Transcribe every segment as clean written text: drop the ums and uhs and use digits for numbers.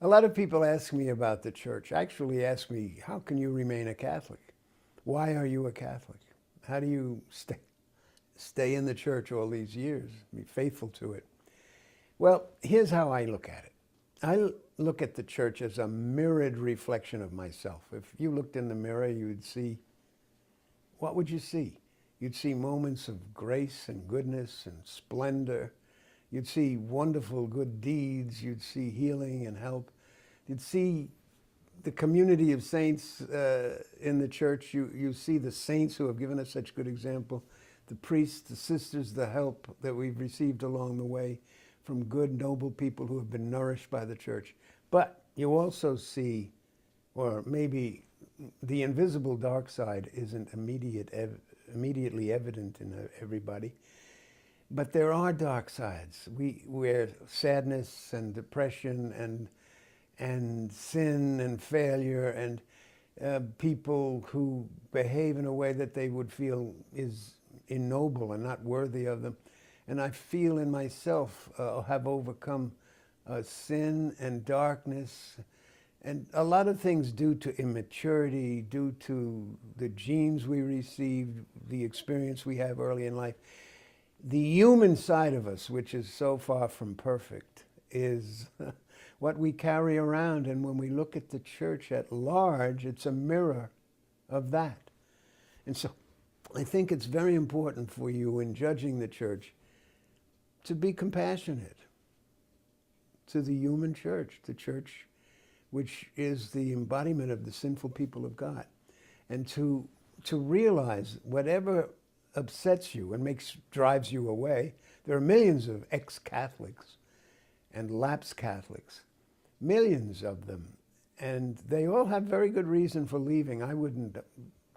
A lot of people ask me about the church. Actually, ask me, how can you remain a Catholic? Why are you a Catholic? How do you stay in the church all these years, be faithful to it? Well, here's how I look at it. I look at the church as a mirrored reflection of myself. If you looked in the mirror, you would see, what would you see? You'd see moments of grace and goodness and splendor. You'd see wonderful good deeds. You'd see healing and help. You'd see the community of saints in the church. You see the saints who have given us such good example, the priests, the sisters, the help that we've received along the way from good, noble people who have been nourished by the church. But you also see, or maybe the invisible dark side isn't immediately evident in everybody, but there are dark sides. Where sadness and depression and sin and failure and people who behave in a way that they would feel is ignoble and not worthy of them. And I feel in myself have overcome sin and darkness and a lot of things due to immaturity, due to the genes we received, the experience we have early in life. The human side of us, which is so far from perfect, is what we carry around. And when we look at the church at large, it's a mirror of that. And so I think it's very important for you in judging the church to be compassionate to the human church, the church which is the embodiment of the sinful people of God, and to realize whatever upsets you and drives you away. There are millions of ex-Catholics and lapsed Catholics, millions of them, and they all have very good reason for leaving. I wouldn't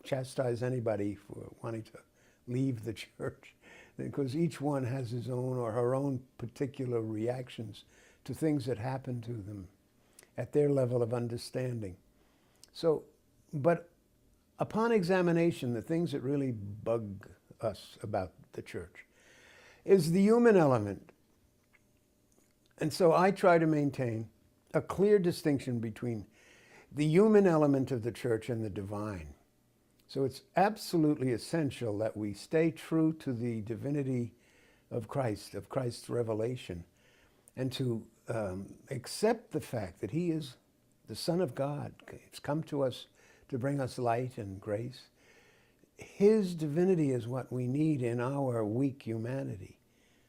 chastise anybody for wanting to leave the church, because each one has his own or her own particular reactions to things that happen to them at their level of understanding. So, but upon examination, the things that really bug us about the church is the human element. And so I try to maintain a clear distinction between the human element of the church and the divine. So it's absolutely essential that we stay true to the divinity of Christ's revelation, and to accept the fact that he is the Son of God. He's come to us to bring us light and grace. His divinity is what we need in our weak humanity.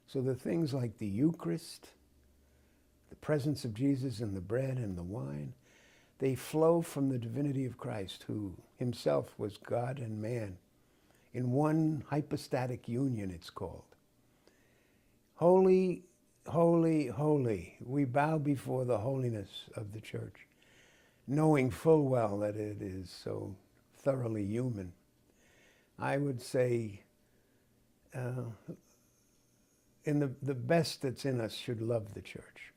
So the things like the Eucharist, the presence of Jesus in the bread and the wine, they flow from the divinity of Christ, who himself was God and man in one hypostatic union, it's called. Holy, holy, holy. We bow before the holiness of the church, knowing full well that it is so thoroughly human. I would say the best that's in us should love the church.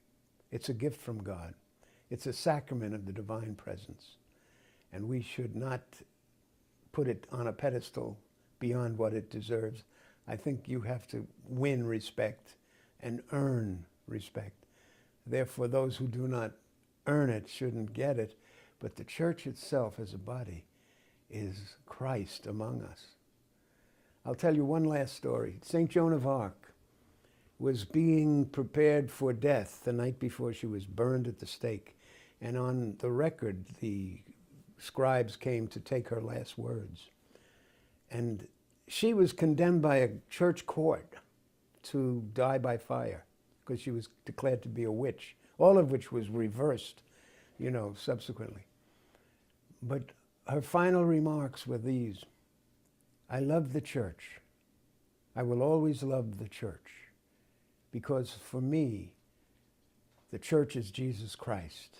It's a gift from God. It's a sacrament of the divine presence. And we should not put it on a pedestal beyond what it deserves. I think you have to win respect and earn respect. Therefore, those who do not earn it shouldn't get it. But the church itself as a body is Christ among us. I'll tell you one last story. St. Joan of Arc was being prepared for death the night before she was burned at the stake. And on the record, the scribes came to take her last words. And she was condemned by a church court to die by fire because she was declared to be a witch, all of which was reversed, subsequently. But her final remarks were these: I love the church. I will always love the church, because for me, the church is Jesus Christ.